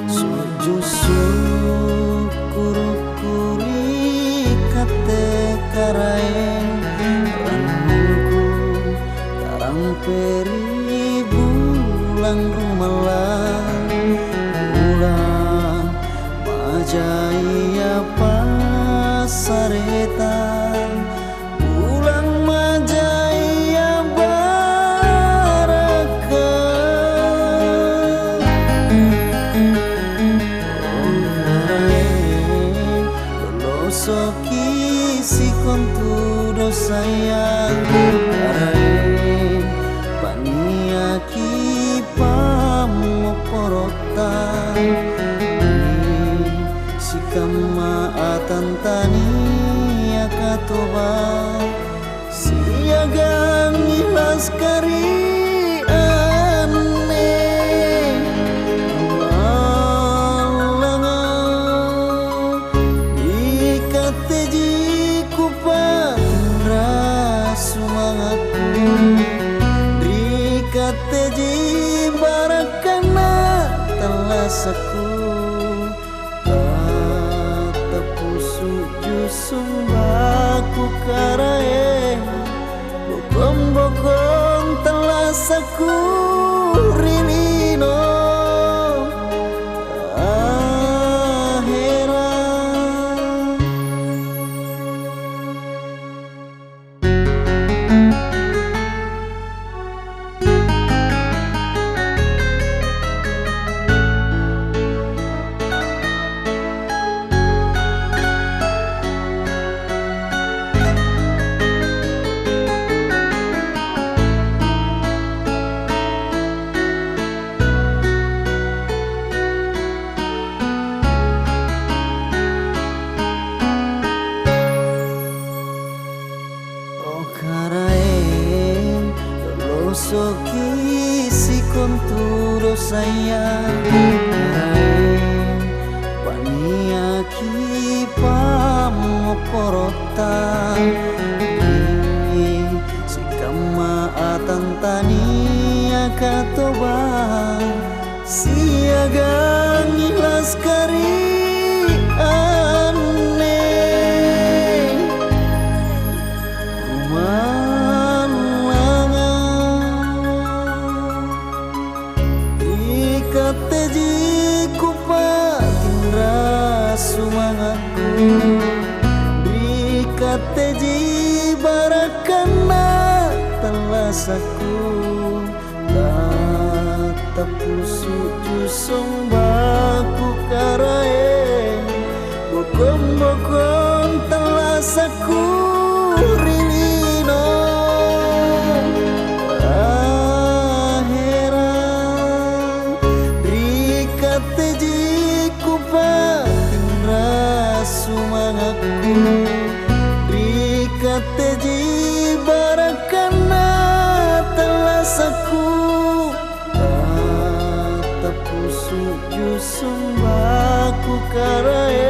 Sujud syukur kuri kate karae ranku tarang peri bulan rumalang bulan majaya pasaretan bulan majaya baraka soki si kontudo sayang karae paniaki pamoporotan si kama atantani akatoba siagang ilas kari teji barakana talasaku tapusu jusumbaku karae bokong talasaku rilino soki si konturo sayang paniaki pamoporotan si kama atantani akatoba siagang ilas kari teji kupatindra sumangatku berikat teji barakana talasaku tapusu jusumbaku karae bokong talasaku rilino teji kupatindra sumangatku berikat teji barakana talasaku tapusu jusumbaku karae